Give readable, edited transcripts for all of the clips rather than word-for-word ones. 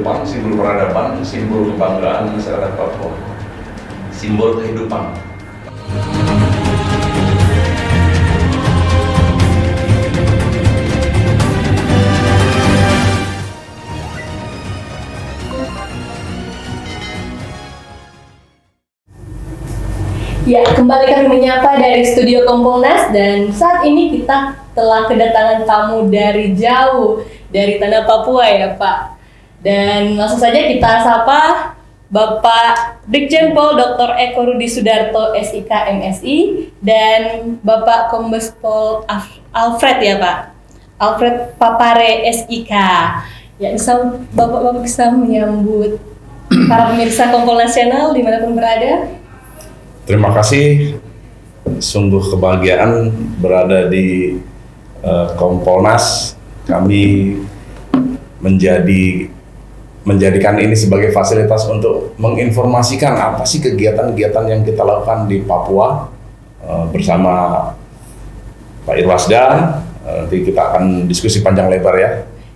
kehidupan, simbol peradaban, simbol kebanggaan masyarakat Papua, simbol kehidupan. Ya, kembali kami menyapa dari studio Kompolnas dan saat ini kita telah kedatangan tamu dari jauh, dari tanah Papua ya Pak. Dan langsung saja kita sapa Bapak Brigjen Pol Dr. Eko Rudi Sudarto SIK MSI dan Bapak Kombes Pol Alfred ya Pak, Alfred Papare SIK. Ya, Bapak bisa menyambut para pemirsa Kompolnas Channel dimanapun berada. Terima kasih, sungguh kebahagiaan berada di Kompolnas. Kami menjadikan ini sebagai fasilitas untuk menginformasikan apa sih kegiatan-kegiatan yang kita lakukan di Papua bersama Pak Irwasda. Nanti kita akan diskusi panjang lebar ya.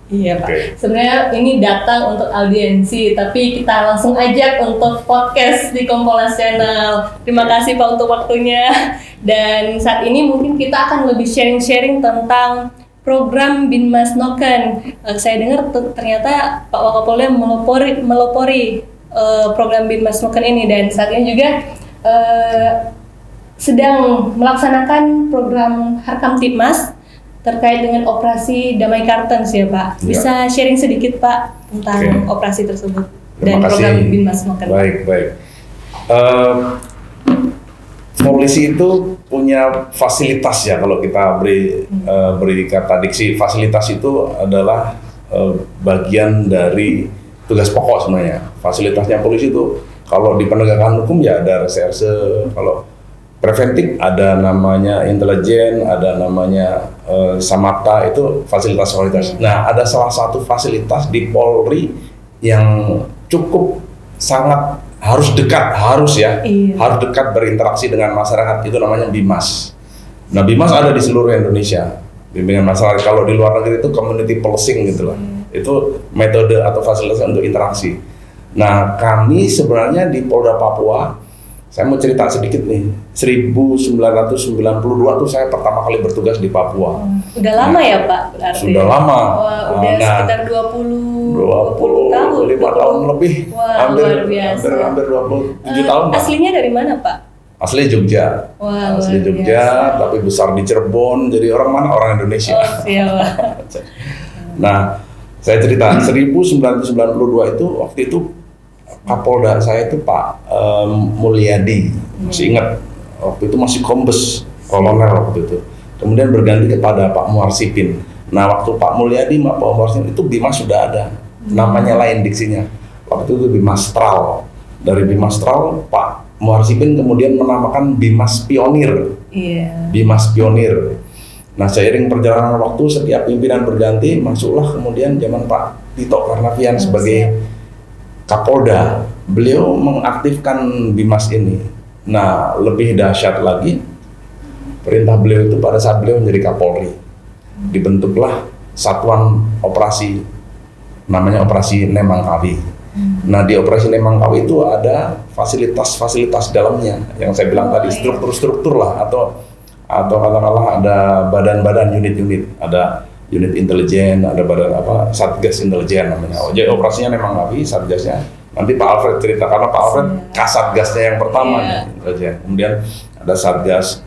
Iya Pak, Sebenarnya ini datang untuk audiensi, tapi kita langsung ajak untuk podcast di Kompolnas Channel. Terima kasih Pak untuk waktunya. Dan saat ini mungkin kita akan lebih sharing-sharing tentang program Binmas Noken. Saya dengar ternyata Pak Wakapolda melopori program Binmas Noken ini, dan saat ini juga sedang melaksanakan program Harkam Tipmas terkait dengan operasi Damai Kartens ya Pak. Bisa sharing sedikit Pak tentang operasi tersebut dan program Binmas Noken. Baik. Polisi itu punya fasilitas ya, kalau kita beri kata diksi, fasilitas itu adalah bagian dari tugas pokok sebenarnya. Fasilitasnya polisi itu kalau di penegakan hukum ya ada reserse, kalau preventif ada namanya intelijen, ada namanya samapta, itu fasilitas-fasilitas. Nah, ada salah satu fasilitas di Polri yang cukup sangat harus dekat berinteraksi dengan masyarakat, itu namanya Bimas. Nah, Bimas ada di seluruh Indonesia. Bimbingan masyarakat, kalau di luar negeri itu community policing gitu loh. Itu metode atau fasilitas untuk interaksi. Nah, kami sebenarnya di Polda Papua, saya mau cerita sedikit nih, 1992 tuh saya pertama kali bertugas di Papua. Udah lama ya Pak? Berarti? Sudah lama. Wah, udah sekitar 20 tahun. 5 tahun lebih. Wah, luar biasa. Hampir 27 tahun. Aslinya dari mana Pak? Asli Jogja. Wah, asli Jogja, tapi besar di Cirebon. Jadi orang mana? Orang Indonesia. Oh, siap. Nah, saya cerita 1992 itu, waktu itu Kapolda saya itu Pak Mulyadi, masih ingat, waktu itu masih kombes, kolonel waktu itu. Kemudian berganti kepada Pak Muarsipin. Nah, waktu Pak Mulyadi, Pak Muarsipin itu Bimas sudah ada, namanya lain diksinya. Waktu itu Bimastral. Dari Bimastral, Pak Muarsipin kemudian menamakan Bimas Pionir. Bimas Pionir. Nah, seiring perjalanan waktu, setiap pimpinan berganti, masuklah kemudian zaman Pak Tito Karnavian sebagai Kapolda. Beliau mengaktifkan Bimas ini. Nah, lebih dahsyat lagi, perintah beliau itu pada saat beliau menjadi Kapolri, dibentuklah satuan operasi, namanya Operasi Nemangkawi. Nah, di Operasi Nemangkawi itu ada fasilitas-fasilitas dalamnya, yang saya bilang tadi, struktur-struktur lah, atau katakanlah ada badan-badan, unit-unit, ada unit intelijen, ada badan Satgas Intelijen namanya. Jadi operasinya Nemangkawi, Satgasnya nanti Pak Alfred cerita, karena Pak Alfred Kasatgasnya yang pertama intelijen. Kemudian ada Satgas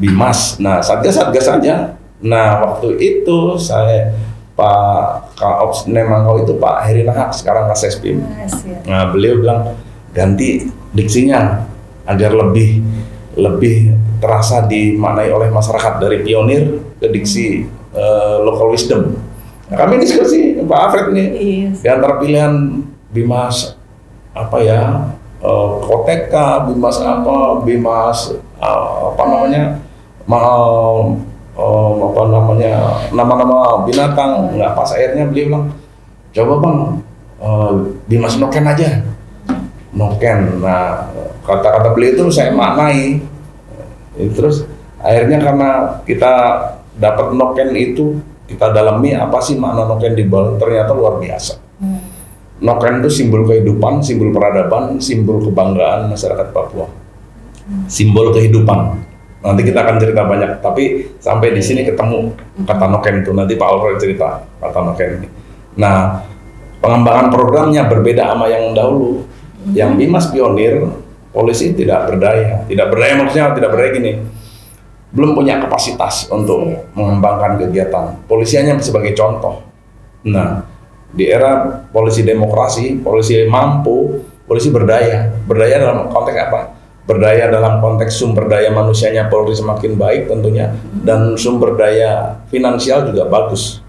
Bimas. Nah, Satgas saja. Nah, waktu itu saya Pak Kaops Nemangkawi itu Pak Heri Nahak, sekarang Kasespim. Nah, beliau bilang ganti diksinya agar lebih terasa dimaknai oleh masyarakat, dari pionir ke diksi local wisdom. Nah, kami diskusi Pak Alfred ini di antara pilihan Bimas Koteka, Bimas Bimas nama-nama binatang nggak pas. Akhirnya beliau bilang, coba Bang, Bimas Noken aja. Noken. Nah, kata-kata beliau itu saya maknai. Terus akhirnya karena kita dapat Noken itu, kita dalami apa sih makna Noken di bawah, ternyata luar biasa. noken itu simbol kehidupan, simbol peradaban, simbol kebanggaan masyarakat Papua. Simbol kehidupan. Nanti kita akan cerita banyak, tapi sampai di sini ketemu kata noken itu, nanti Pak Alfred cerita kata noken ini. Nah, pengembangan programnya berbeda sama yang dahulu. Yang Bimas Pionir, polisi tidak berdaya maksudnya tidak berdaya gini, belum punya kapasitas untuk mengembangkan kegiatan. Polisi hanya sebagai contoh. Nah, di era polisi demokrasi, polisi mampu, polisi berdaya dalam konteks apa? Berdaya dalam konteks sumber daya manusianya Polri semakin baik tentunya, dan sumber daya finansial juga bagus.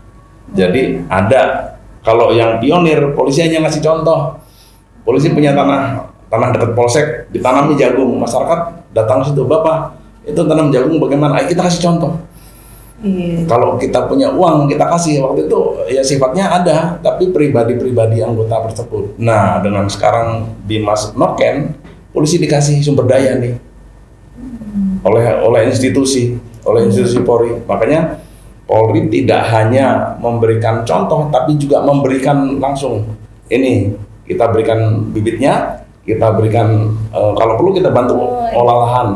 Jadi ada, kalau yang pionir polisi hanya ngasih contoh, polisi punya tanah dekat polsek ditanami jagung, masyarakat datang ke situ, Bapak itu tanam jagung bagaimana? Ayo kita kasih contoh. Kalau kita punya uang kita kasih, waktu itu ya sifatnya ada, tapi pribadi-pribadi anggota tersebut. Nah, dengan sekarang Bimas Noken, polisi dikasih sumber daya nih oleh institusi Polri. Makanya Polri tidak hanya memberikan contoh, tapi juga memberikan langsung. Ini kita berikan bibitnya, kita berikan kalau perlu kita bantu olah lahan.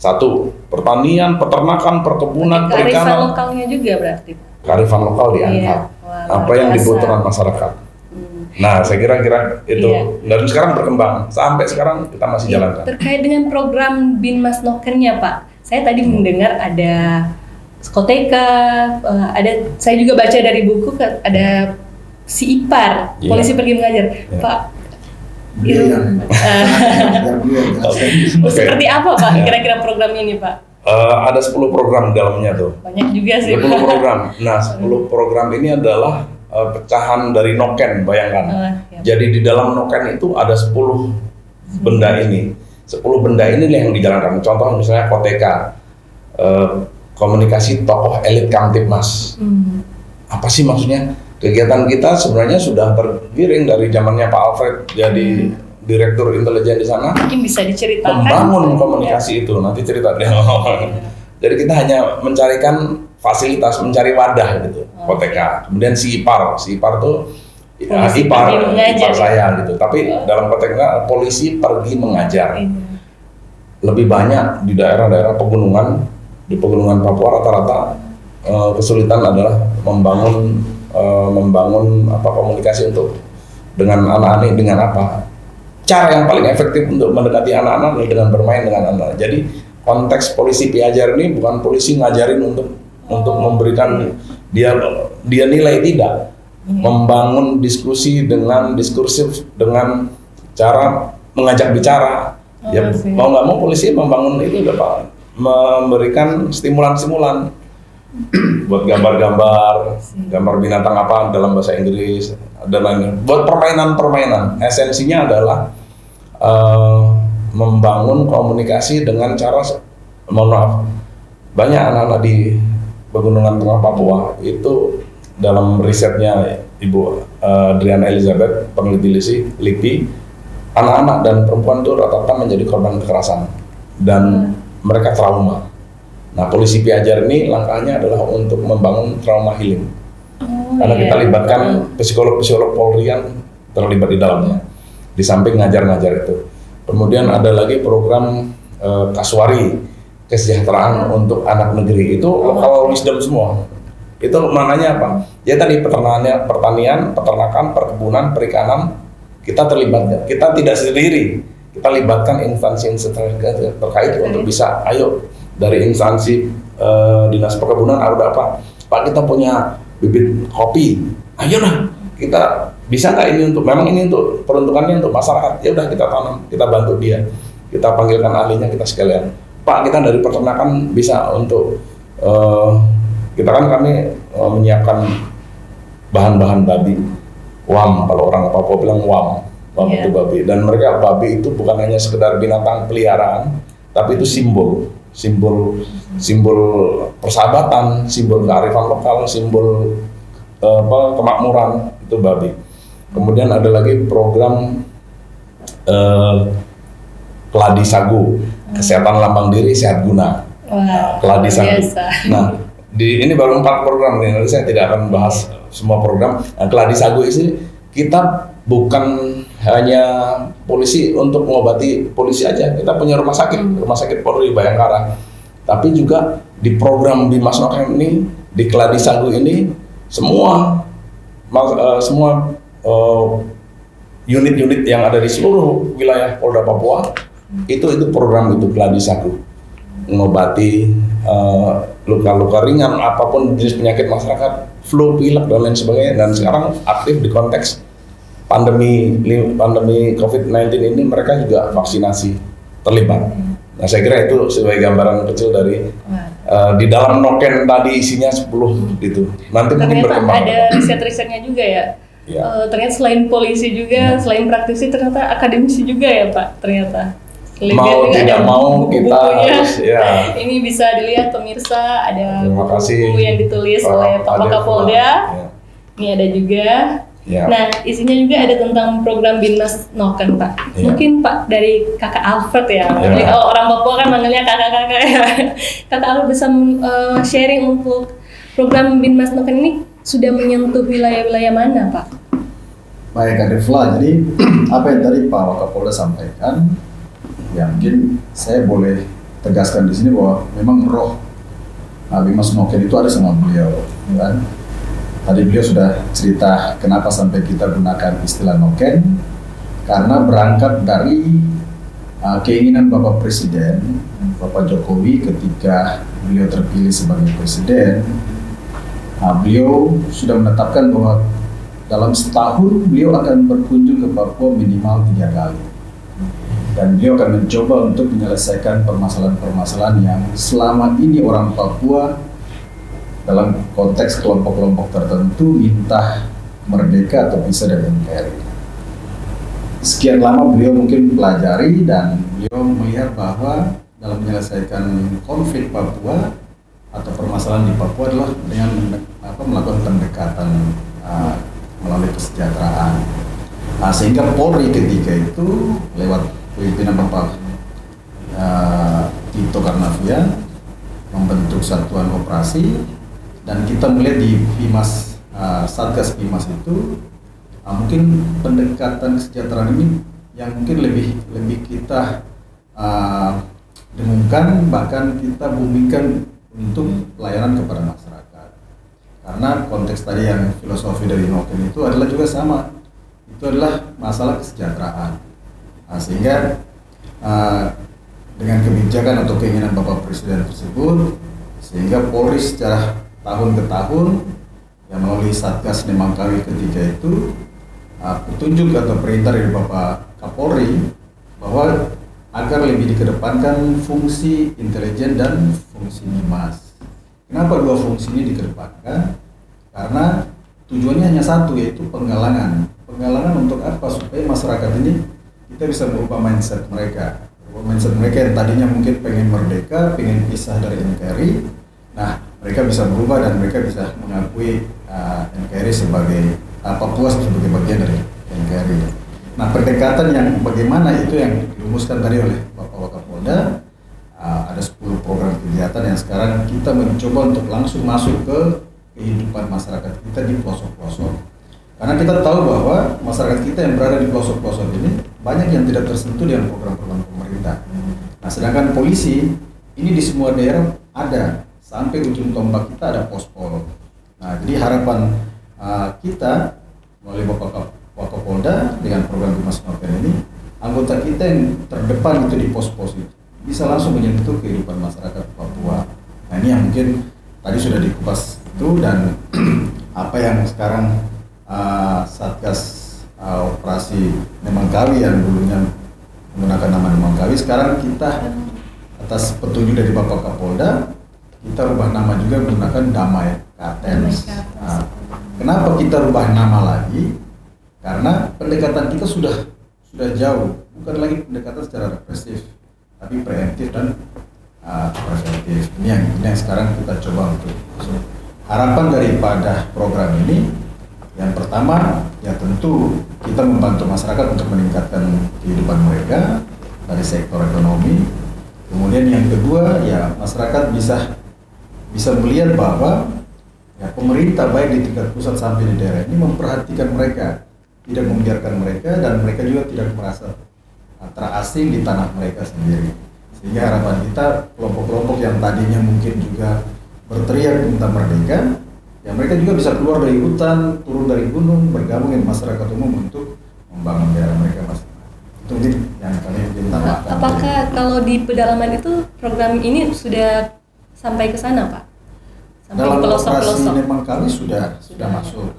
Satu, pertanian, peternakan, perkebunan, perikanan. Kearifan lokalnya juga berarti. Kearifan lokal diangkat. Apa yang dibutuhkan masyarakat. Nah, saya kira itu. Dan sekarang berkembang. Sampai sekarang kita masih jalankan. Terkait dengan program Binmas Nokennya, Pak. Saya tadi mendengar ada skoteka, saya juga baca dari buku ada si Ipar, polisi pergi mengajar. Pak, seperti apa Pak kira-kira program ini, Pak? Ada 10 program di dalamnya tuh. Banyak juga sih. 10 program. Nah, 10 program ini adalah pecahan dari noken, bayangkan. Jadi di dalam noken itu ada 10 benda ini. 10 benda ini yang dijalankan. Contoh misalnya koteka, komunikasi tokoh elit Kamtibmas. Apa sih maksudnya? Kegiatan kita sebenarnya sudah tergiring dari zamannya Pak Alfred jadi direktur intelijen di sana. Mungkin bisa diceritakan. Membangun komunikasi itu, nanti cerita deh. Jadi kita hanya mencarikan fasilitas, mencari wadah gitu, koteka. Kemudian si Ipar tuh ipar saya gitu. Tapi dalam konteksnya polisi pergi mengajar. Lebih banyak di daerah-daerah pegunungan, di pegunungan Papua rata-rata kesulitan adalah membangun komunikasi untuk dengan anak-anak, dengan apa? Cara yang paling efektif untuk mendekati anak-anak adalah dengan bermain dengan anak. Jadi konteks polisi piajar ini bukan polisi ngajarin untuk memberikan dia nilai, tidak. Membangun diskusi dengan diskursif, dengan cara mengajak bicara. Mau nggak mau polisi membangun itu Pak, memberikan stimulan buat gambar binatang apa dalam bahasa Inggris dan lain-lain. Buat permainan. Esensinya adalah membangun komunikasi dengan cara, mohon maaf, banyak anak-anak di Pegunungan Tengah Papua itu dalam risetnya Ibu Adriana Elizabeth, peneliti LIPI, anak-anak dan perempuan itu rata-rata menjadi korban kekerasan dan mereka trauma. Nah, polisi piajar ini langkahnya adalah untuk membangun trauma healing. Karena kita libatkan psikolog-psikolog Polri yang terlibat di dalamnya. Di samping ngajar-ngajar itu. Kemudian ada lagi program Kaswari, kesejahteraan untuk anak negeri. Itu lokal wisdom semua. Itu maknanya apa? Ya tadi pertanian, peternakan, perkebunan, perikanan, kita terlibat. Kita tidak sendiri. Kita libatkan instansi terkait untuk bisa, ayo dari instansi dinas perkebunan ada apa? Pak, kita punya bibit kopi, ayo lah kita bisa nggak ini untuk, memang ini untuk peruntukannya untuk masyarakat, ya udah kita tanam, kita bantu dia, kita panggilkan ahlinya, kita sekalian. Pak, kita dari peternakan bisa untuk kita kan kami menyiapkan bahan-bahan babi, wam, kalau orang Papua bilang wam itu babi, dan mereka babi itu bukan hanya sekedar binatang peliharaan, tapi itu simbol persahabatan, simbol kearifan lokal, simbol kemakmuran, itu babi. Kemudian ada lagi program Keladi Sagu, kesehatan lambang diri sehat guna. Keladi Sagu. Nah, ini baru 4 program nih, nanti saya tidak akan bahas semua program. Nah, Keladi Sagu ini kita bukan hanya polisi untuk mengobati polisi aja. Kita punya rumah sakit Polri Bayangkara. Tapi juga di program Bimas Noken ini, di Keladi Sagu ini, semua unit-unit yang ada di seluruh wilayah Polda Papua itu program itu Keladi Sagu, mengobati luka-luka ringan, apapun jenis penyakit masyarakat, flu, pilek dan lain sebagainya. Dan sekarang aktif di konteks pandemi COVID-19 ini, mereka juga vaksinasi terlibat. Nah, saya kira itu sebagai gambaran kecil dari di dalam Noken tadi isinya 10 itu. Nanti mungkin Ternyata berkembang. ada riset-risetnya juga ya. Ya. Ternyata selain polisi juga, selain praktisi, ternyata akademisi juga ya Pak. Ternyata. Mau tidak mau kita harus ya. Ini bisa dilihat pemirsa, ada Terima kasih. buku yang ditulis oleh Pak Wakapolda. Ya. Ini ada juga. Ya. Nah, isinya juga ada tentang program Bimas Noken, Pak. Ya. Mungkin Pak dari Kakak Alfred ya. Ya. Jadi kalau orang Papua kan manggilnya kakak-kakak ya. Kakak Alfred bisa sharing untuk program Bimas Noken ini sudah menyentuh wilayah-wilayah mana, Pak? Baik, Kak Devla. Jadi apa yang tadi Pak Wakapolda sampaikan, ya mungkin saya boleh tegaskan di sini bahwa memang roh Bimas Noken itu ada sama beliau, kan? Tadi beliau sudah cerita kenapa sampai kita gunakan istilah Noken, karena berangkat dari keinginan Bapak Presiden, Bapak Jokowi ketika beliau terpilih sebagai Presiden. Beliau sudah menetapkan bahwa dalam setahun beliau akan berkunjung ke Papua minimal 3 kali. Dan beliau akan mencoba untuk menyelesaikan permasalahan-permasalahan yang selama ini orang Papua dalam konteks kelompok-kelompok tertentu minta merdeka atau pisah dari NKRI. Sekian lama beliau mungkin pelajari dan beliau melihat bahwa dalam menyelesaikan konflik Papua atau permasalahan di Papua adalah dengan melakukan pendekatan melalui kesejahteraan. Sehingga Polri ketika itu lewat pimpinan Bapak Tito Karnavian membentuk satuan operasi, dan kita melihat di Bimas, Satgas Bimas itu mungkin pendekatan kesejahteraan ini yang mungkin lebih kita dengungkan, bahkan kita bumingkan untuk pelayanan kepada masyarakat. Karena konteks tadi yang filosofi dari Noken itu adalah juga sama, itu adalah masalah kesejahteraan. Sehingga dengan kebijakan atau keinginan Bapak Presiden tersebut, sehingga Polri secara tahun ke tahun yang melalui Satgas Nemangkawi ketika itu petunjuk atau perintah dari Bapak Kapolri bahwa agar lebih dikedepankan fungsi intelijen dan fungsi Bimas. Kenapa dua fungsi ini dikedepankan? Karena tujuannya hanya satu, yaitu penggalangan. Penggalangan untuk apa? Supaya masyarakat ini kita bisa merubah mindset mereka. Mindset mereka yang tadinya mungkin pengen merdeka, pengen pisah dari NKRI. Nah, mereka bisa berubah dan mereka bisa mengakui NKRI sebagai Papua sebagai bagian dari NKRI. Nah, pendekatan yang bagaimana itu yang dirumuskan tadi oleh Bapak Wakapolda. Ada 10 program kegiatan yang sekarang kita mencoba untuk langsung masuk ke kehidupan masyarakat kita di pelosok-pelosok. Karena kita tahu bahwa masyarakat kita yang berada di pelosok-pelosok ini banyak yang tidak tersentuh dengan program-program pemerintah. Nah, sedangkan polisi ini di semua daerah ada. Sampai ujung tombak kita ada pospol. Nah, jadi harapan kita melalui Bapak Wakapolda dengan program Bimas Noken ini, anggota kita yang terdepan itu di pos-pos itu bisa langsung menyentuh kehidupan masyarakat Papua. Nah, ini yang mungkin tadi sudah dikupas itu, dan apa yang sekarang Satgas Operasi Nemangkawi yang dulunya menggunakan nama Nemangkawi, sekarang kita atas petunjuk dari Bapak Kapolda kita rubah nama juga menggunakan Damai Katens. Kenapa kita rubah nama lagi? Karena pendekatan kita sudah jauh, bukan lagi pendekatan secara represif, tapi preemptif dan preventif. Ini yang sekarang kita coba untuk masuk. Harapan daripada program ini, yang pertama ya tentu kita membantu masyarakat untuk meningkatkan kehidupan mereka dari sektor ekonomi. Kemudian yang kedua ya masyarakat bisa melihat bahwa ya pemerintah baik di tingkat pusat sampai di daerah ini memperhatikan mereka. tidak membiarkan mereka, dan mereka juga tidak merasa terasing di tanah mereka sendiri. Sehingga harapan kita, kelompok-kelompok yang tadinya mungkin juga berteriak minta merdeka, ya mereka juga bisa keluar dari hutan, turun dari gunung, bergabung dengan masyarakat umum untuk membangun daerah mereka masing-masing. Itu mungkin yang kami ingin tambahkan. Apakah kalau di pedalaman itu program ini sudah sampai ke sana, Pak? Sampai Dalam operasi pelosok-pelosok? memang kami sudah masuk,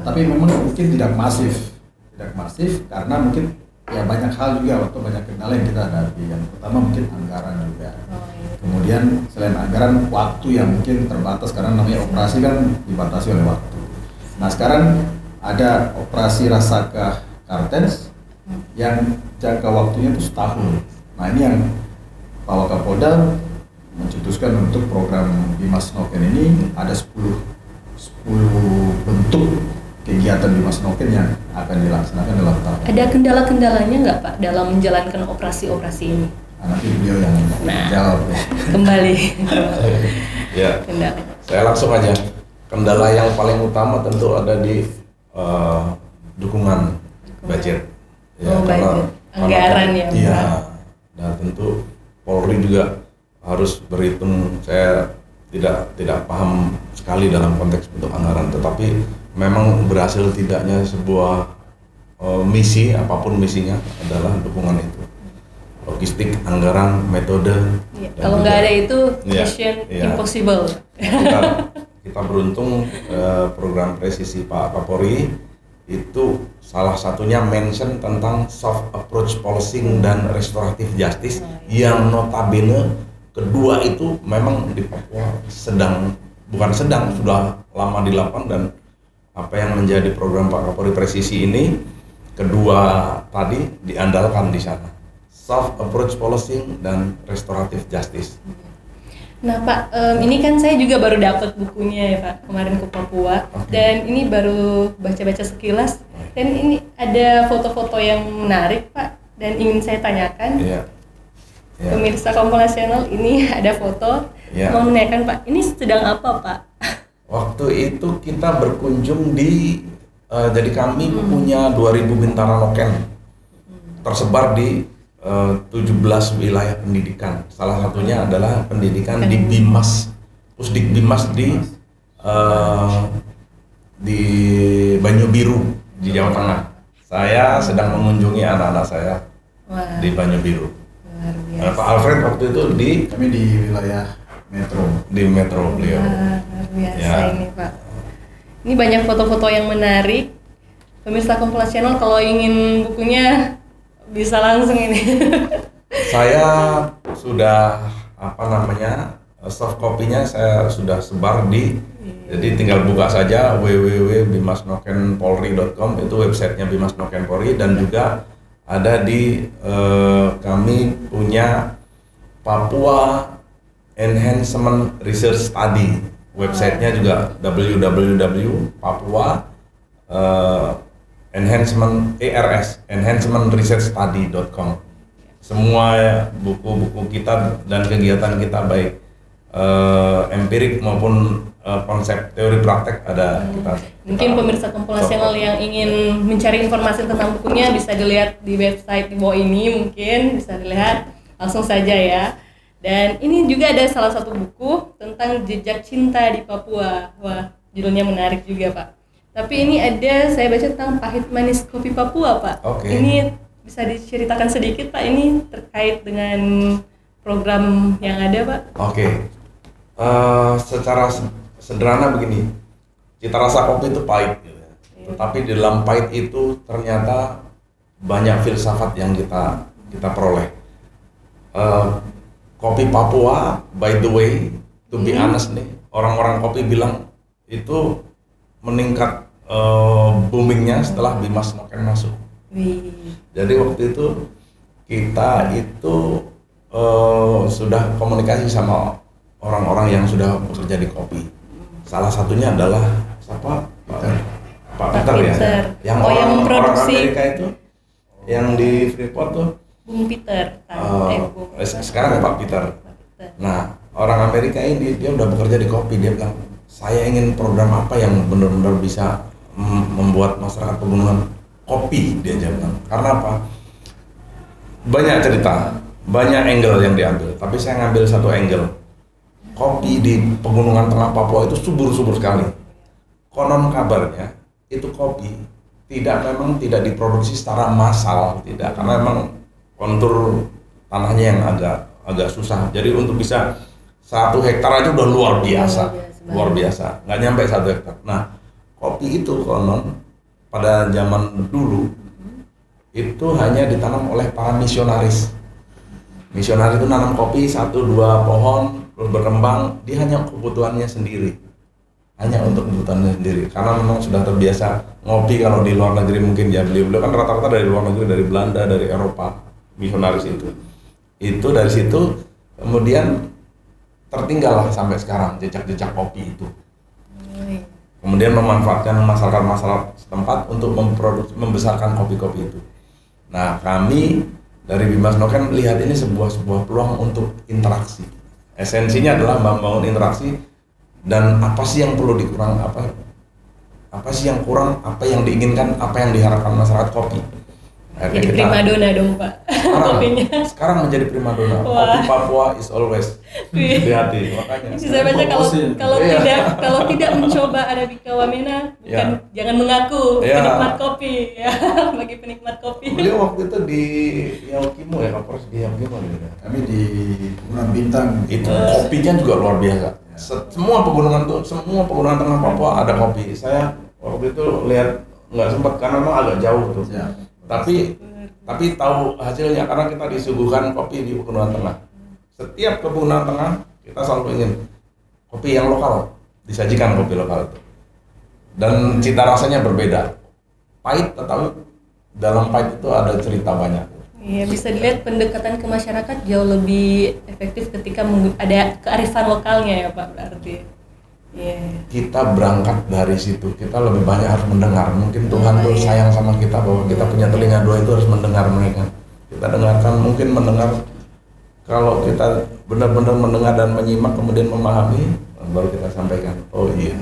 tapi memang mungkin tidak masif karena mungkin ya banyak hal juga atau banyak kendala yang kita hadapi. Yang pertama mungkin anggaran juga. Kemudian selain anggaran, waktu yang mungkin terbatas karena namanya operasi kan dibatasi oleh waktu. Nah sekarang ada operasi Rasaka Kartens yang jangka waktunya itu setahun. Nah ini yang Pak Wakapolda mencetuskan untuk program Bimas Noken ini ada 10 bentuk kegiatan Bimas Noken yang akan dilaksanakan dalam tahun. Ada kendala-kendalanya nggak, Pak, dalam menjalankan operasi-operasi ini? Nanti beliau yang jawab. Kembali. Ya, Kendala. saya langsung aja. Kendala yang paling utama tentu ada di dukungan budget. Budget. Anggaran ya. Iya. Dan tentu Polri juga harus berhitung. Saya tidak paham sekali dalam konteks bentuk anggaran, tetapi memang berhasil tidaknya sebuah misi, apapun misinya, adalah dukungan itu. Logistik, anggaran, metode. Ya, kalau nggak ada itu, mission impossible. Kita beruntung program presisi Pak Kapolri itu salah satunya mention tentang soft approach policing dan restoratif justice yang notabene kedua itu memang di Papua sudah lama dilakukan, dan apa yang menjadi program Pak Kapolri presisi ini kedua tadi diandalkan di sana, soft approach policing dan restoratif justice. Nah Pak, ini kan saya juga baru dapat bukunya ya Pak, kemarin ke Papua. Dan ini baru baca-baca sekilas, dan ini ada foto-foto yang menarik Pak, dan ingin saya tanyakan. Pemirsa Kompol Nasional, ini ada foto, mau menanyakan Pak, ini sedang apa Pak? Waktu itu kita berkunjung jadi kami punya 2000 Bintara Noken tersebar di 17 wilayah pendidikan. Salah satunya adalah pendidikan di Bimas, Pusdik Bimas di Banyu Biru di Jawa Tengah. Saya sedang mengunjungi anak-anak saya di Banyu Biru. Pak Alfred waktu itu kami di wilayah Metro. Di Metro beliau. Luar biasa ini Pak. Ini banyak foto-foto yang menarik. Pemirsa Kompol Nasional kalau ingin bukunya bisa langsung ini. Saya sudah soft copy-nya saya sudah sebar jadi tinggal buka saja www.bimasnokenpolri.com, itu websitenya Bimas Noken Polri, dan juga ada di kami punya Papua Enhancement Research Study, websitenya juga www.papua enhancementresearchstudy.com. Semua buku-buku kita dan kegiatan kita baik empirik maupun konsep teori praktek ada kita. Mungkin pemirsa Kompol Nasional yang ingin mencari informasi tentang bukunya bisa dilihat di website di bawah ini, mungkin bisa dilihat langsung saja ya. Dan ini juga ada salah satu buku tentang jejak cinta di Papua. Wah, judulnya menarik juga Pak. Tapi ini ada, saya baca tentang pahit manis kopi Papua Pak. Ini bisa diceritakan sedikit Pak, ini terkait dengan program yang ada Pak? Secara sederhana begini, cita rasa kopi itu pahit gitu ya. Tetapi di dalam pahit itu ternyata banyak filsafat yang kita peroleh. Kopi Papua, by the way, to be honest nih, orang-orang kopi bilang itu meningkat boomingnya setelah Bimas Noken masuk. Jadi waktu itu kita itu sudah komunikasi sama orang-orang yang sudah bekerja di kopi. Salah satunya adalah siapa? Pak Peter ya. Yang yang memproduksi orang Amerika itu, yang di Freeport tuh. Bung Peter. Sekarang Pak Peter. Nah, orang Amerika ini dia udah bekerja di kopi, dia bilang, saya ingin program apa yang benar-benar bisa membuat masyarakat pegunungan kopi di Jerman. Karena apa? Banyak cerita, banyak angle yang diambil. Tapi saya ngambil satu angle. Kopi di pegunungan tengah Papua itu subur-subur sekali. Konon kabarnya itu kopi memang tidak diproduksi secara massal, tidak, karena memang kontur tanahnya yang agak susah. Jadi untuk bisa 1 hektar aja udah luar biasa, nggak nyampe 1 hektar. Nah, kopi itu konon pada zaman dulu itu hanya ditanam oleh para misionaris. Misionaris itu nanam kopi 1-2 pohon terus berkembang, dia hanya kebutuhannya sendiri, hanya untuk kebutuhannya sendiri, karena memang sudah terbiasa ngopi. Kalau di luar negeri mungkin ya beliau kan rata-rata dari luar negeri, dari Belanda, dari Eropa, misionaris itu dari situ kemudian tertinggal lah sampai sekarang jejak-jejak kopi itu. Kemudian memanfaatkan masyarakat setempat untuk membesarkan kopi-kopi itu. Nah, kami dari Bimas Noken lihat ini sebuah peluang untuk interaksi. Esensinya adalah membangun interaksi, dan apa sih yang perlu dikurang, apa sih yang kurang, apa yang diinginkan, apa yang diharapkan masyarakat kopi. Jadi primadona dong Pak. Sekarang menjadi primadona. Kopi Papua is always di hati. Makanya saya baca kalau tidak mencoba Arabica Wamena, jangan mengaku penikmat kopi ya. Bagi penikmat kopi. Beliau waktu itu di Yaukimo ya, Kapolres di Yaukimo ya. Kami di Pegunungan Bintang. Itu kopinya juga luar biasa. Semua pegunungan tengah Papua ada kopi. Saya waktu itu lihat nggak sempat karena memang agak jauh tuh. Tapi tahu hasilnya karena kita disuguhkan kopi di Pegunungan Tengah. Setiap ke Pegunungan Tengah kita selalu ingin kopi yang lokal, disajikan kopi lokal itu. Dan cita rasanya berbeda. Pahit, tetapi dalam pahit itu ada cerita banyak. Iya, bisa dilihat pendekatan ke masyarakat jauh lebih efektif ketika ada kearifan lokalnya ya Pak, berarti. Kita berangkat dari situ, kita lebih banyak harus mendengar. Mungkin Tuhan tuh sayang sama kita bahwa kita punya telinga 2 itu harus mendengar mereka. Kita dengarkan, mungkin mendengar. Kalau kita benar-benar mendengar dan menyimak kemudian memahami, baru kita sampaikan. Oh iya.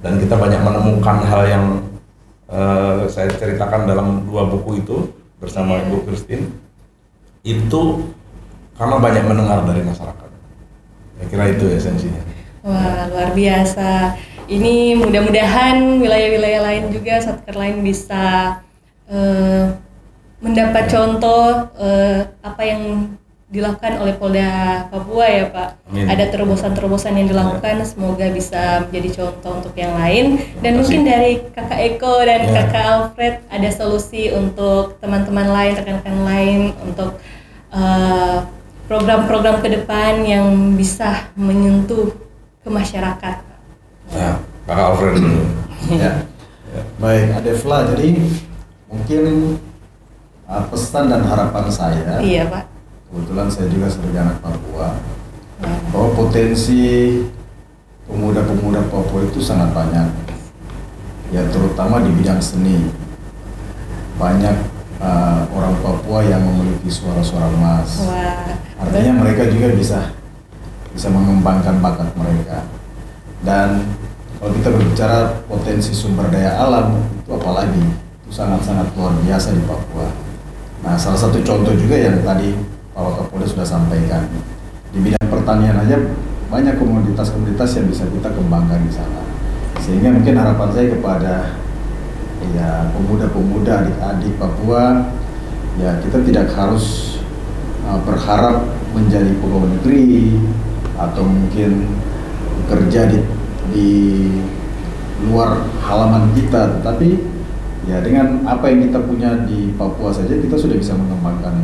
Dan kita banyak menemukan hal yang saya ceritakan dalam 2 buku itu bersama Ibu Christine. Itu karena banyak mendengar dari masyarakat. Saya kira itu esensinya. Wah, luar biasa. Ini mudah-mudahan wilayah-wilayah lain juga, satker lain bisa mendapat contoh apa yang dilakukan oleh Polda Papua ya Pak. Amin. Ada terobosan-terobosan yang dilakukan, semoga bisa menjadi contoh untuk yang lain. Dan mungkin dari Kakak Eko dan Kakak Alfred ada solusi untuk teman-teman lain, rekan-rekan lain untuk program-program ke depan yang bisa menyentuh ke masyarakat. Nah, Kakak Alfred dulu. Ya. Baik, Adevla, jadi mungkin pesan dan harapan saya. Iya Pak. Kebetulan saya juga sebagai anak Papua, bahwa potensi pemuda-pemuda Papua itu sangat banyak, ya terutama di bidang seni. Banyak orang Papua yang memiliki suara-suara emas. Wah. Artinya mereka juga bisa mengembangkan bakat mereka. Dan kalau kita berbicara potensi sumber daya alam, itu apalagi, itu sangat-sangat luar biasa di Papua. Nah, salah satu contoh juga yang tadi Pak Wakapolda sudah sampaikan, di bidang pertanian aja banyak komoditas-komoditas yang bisa kita kembangkan di sana. Sehingga mungkin harapan saya kepada pemuda-pemuda adik-adik Papua, ya kita tidak harus berharap menjadi pegawai negeri atau mungkin bekerja di luar halaman kita, tetapi ya dengan apa yang kita punya di Papua saja kita sudah bisa mengembangkan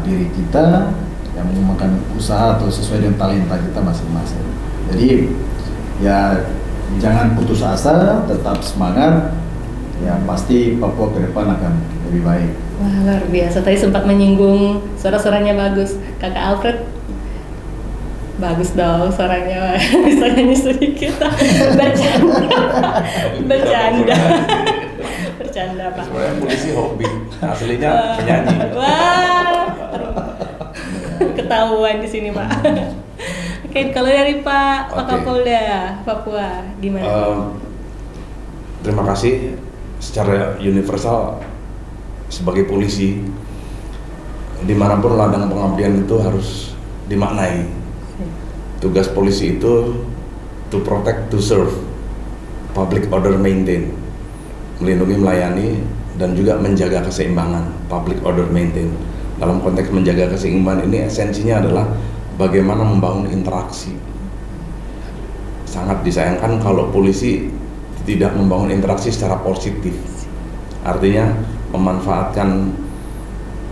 diri kita, yang mengembangkan usaha atau sesuai dengan talenta kita masing-masing. Jadi ya jangan putus asa, tetap semangat. Ya pasti Papua ke depan akan lebih baik. Wah, luar biasa. Tadi sempat menyinggung suara-suaranya bagus. Kakak Alfred bagus dong suaranya. Bisa nyanyi sedikit. Bercanda Pak. Sebenarnya polisi hobi, aslinya penyanyi. Wah, ketahuan di sini Pak. Oke, kalau dari Pak Wakapolda Papua gimana? Terima kasih secara universal sebagai polisi, dimanapun ladang pengabdian itu harus dimaknai. Tugas polisi itu to protect, to serve, public order maintain, melindungi, melayani, dan juga menjaga keseimbangan, public order maintain. Dalam konteks menjaga keseimbangan ini esensinya adalah bagaimana membangun interaksi. Sangat disayangkan kalau polisi tidak membangun interaksi secara positif. Artinya memanfaatkan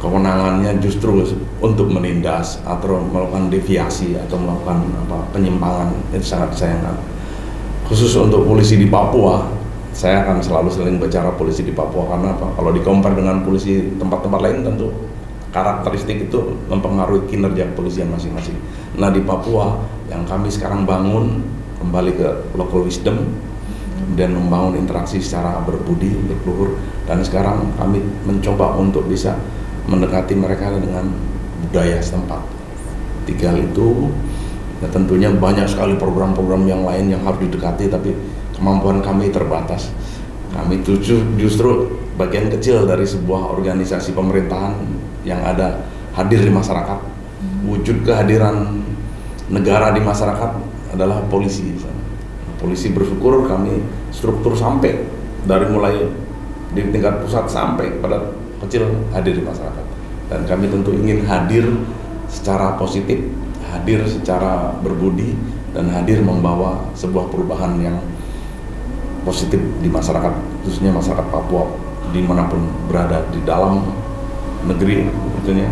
kewenangannya justru untuk menindas atau melakukan deviasi atau melakukan penyimpangan. Itu sangat disayangkan. Khusus untuk polisi di Papua, saya akan sering bicara polisi di Papua karena apa? Kalau di-compare dengan polisi tempat-tempat lain tentu karakteristik itu mempengaruhi kinerja kepolisian masing-masing. Nah, di Papua yang kami sekarang bangun kembali ke local wisdom dan membangun interaksi secara berbudi, berluhur, dan sekarang kami mencoba untuk bisa mendekati mereka dengan budaya setempat. 3 hal itu, ya tentunya banyak sekali program-program yang lain yang harus didekati, tapi kemampuan kami terbatas. Kami justru bagian kecil dari sebuah organisasi pemerintahan yang ada hadir di masyarakat. Wujud kehadiran negara di masyarakat adalah polisi. Polisi bersyukur kami struktur sampai dari mulai di tingkat pusat sampai pada kecil hadir di masyarakat, dan kami tentu ingin hadir secara positif, hadir secara berbudi, dan hadir membawa sebuah perubahan yang positif di masyarakat, khususnya masyarakat Papua dimanapun berada, di dalam negeri tentunya,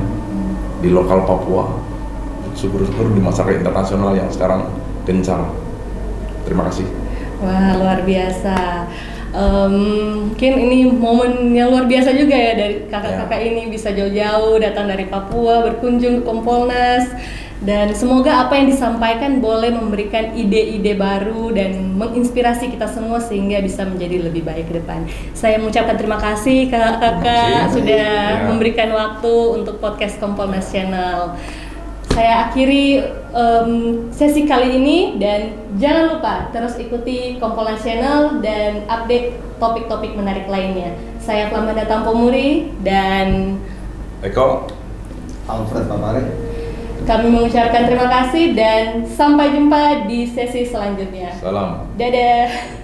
di lokal Papua, syukur-syukur di masyarakat internasional yang sekarang gencar. Terima kasih. Wah, luar biasa. Mungkin ini momen yang luar biasa juga ya dari kakak-kakak ini bisa jauh-jauh datang dari Papua berkunjung ke Kompolnas, dan semoga apa yang disampaikan boleh memberikan ide-ide baru dan menginspirasi kita semua sehingga bisa menjadi lebih baik ke depan. Saya mengucapkan terima kasih kakak-kakak sudah memberikan waktu untuk podcast Kompolnas Channel. Saya akhiri sesi kali ini, dan jangan lupa terus ikuti Kompolnas Channel dan update topik-topik menarik lainnya. Saya Flamanda Tampomuri dan Eko Alfred Papare. kami mengucapkan terima kasih dan sampai jumpa di sesi selanjutnya. salam. Dadah.